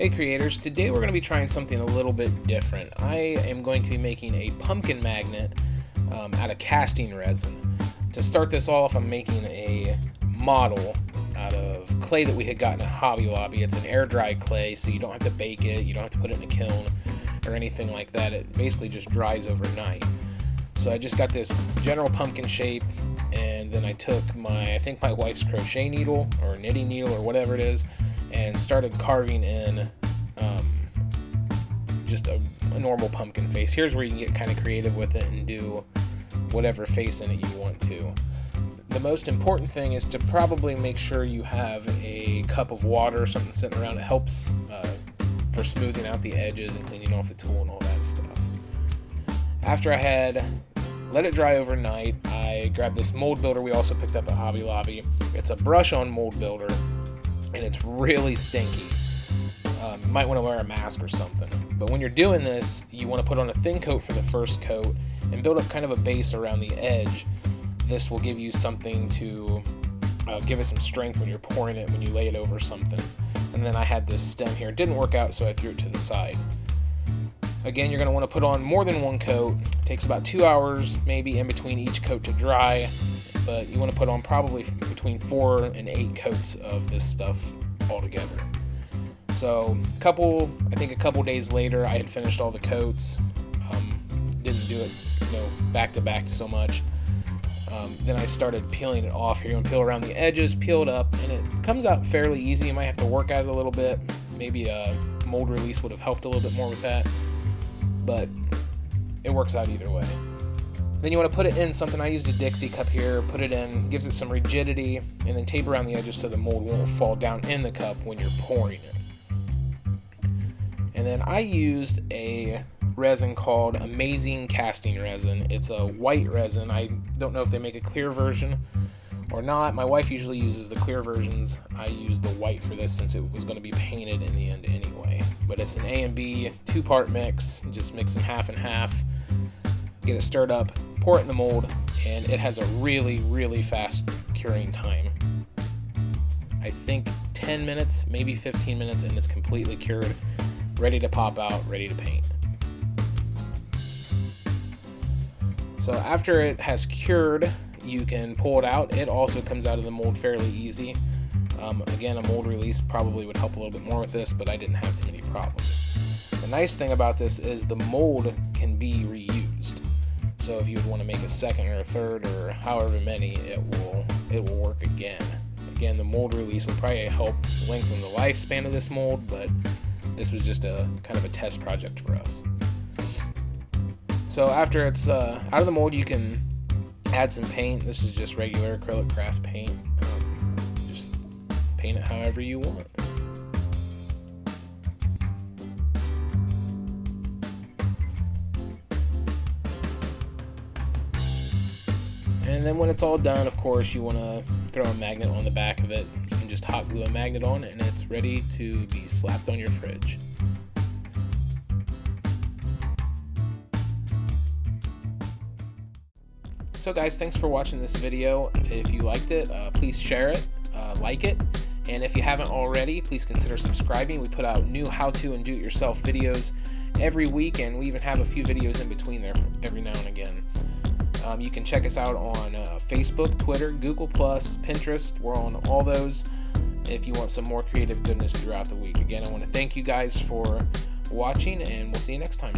Hey creators, today we're going to be trying something a little bit different. I am going to be making a pumpkin magnet out of casting resin. To start this off, I'm making a model out of clay that we had gotten at Hobby Lobby. It's an air dry clay, so you don't have to bake it, you don't have to put it in a kiln or anything like that. It basically just dries overnight. So I just got this general pumpkin shape, and then I took my wife's crochet needle or knitting needle or whatever it is, and started carving in just a normal pumpkin face. Here's where you can get kind of creative with it and do whatever face in it you want to. The most important thing is to probably make sure you have a cup of water or something sitting around. It helps for smoothing out the edges and cleaning off the tool and all that stuff. After I had let it dry overnight, I grabbed this mold builder we also picked up at Hobby Lobby. It's a brush-on mold builder, and it's really stinky. You might want to wear a mask or something. But when you're doing this, you want to put on a thin coat for the first coat and build up kind of a base around the edge. This will give you something to give it some strength when you're pouring it, when you lay it over something. And then I had this stem here. It didn't work out, so I threw it to the side. Again, you're going to want to put on more than one coat. It takes about 2 hours maybe in between each coat to dry, but you want to put on probably between 4 and 8 coats of this stuff all together. So a couple days later, I had finished all the coats. Didn't do it back to back so much. Then I started peeling it off here. You want to peel around the edges, peel it up, and it comes out fairly easy. You might have to work at it a little bit. Maybe a mold release would have helped a little bit more with that, but it works out either way. Then you want to put it in something. I used a Dixie cup here, put it in, gives it some rigidity, and then tape around the edges so the mold won't fall down in the cup when you're pouring it. And then I used a resin called Amazing Casting Resin. It's a white resin. I don't know if they make a clear version or not. My wife usually uses the clear versions. I used the white for this since it was going to be painted in the end anyway. But it's an A and B 2-part mix. Just mix them half and half. Get it stirred up, pour it in the mold, and it has a really, really fast curing time. I think 10 minutes, maybe 15 minutes, and it's completely cured, ready to pop out, ready to paint. So after it has cured, you can pull it out. It also comes out of the mold fairly easy. Again, a mold release probably would help a little bit more with this, but I didn't have too many problems. The nice thing about this is the mold can be reused. So if you would want to make a second or a third or however many, it will work again. Again, the mold release will probably help lengthen the lifespan of this mold, but this was just a kind of a test project for us. So after it's out of the mold, you can add some paint. This is just regular acrylic craft paint. Just paint it however you want. And then when it's all done, of course, you want to throw a magnet on the back of it. You can just hot glue a magnet on it, and it's ready to be slapped on your fridge. So guys, thanks for watching this video. If you liked it, please share it, like it, and if you haven't already, please consider subscribing. We put out new how-to and do-it-yourself videos every week, and we even have a few videos in between there every now and again. You can check us out on Facebook, Twitter, Google+, Pinterest. We're on all those if you want some more creative goodness throughout the week. Again, I want to thank you guys for watching, and we'll see you next time.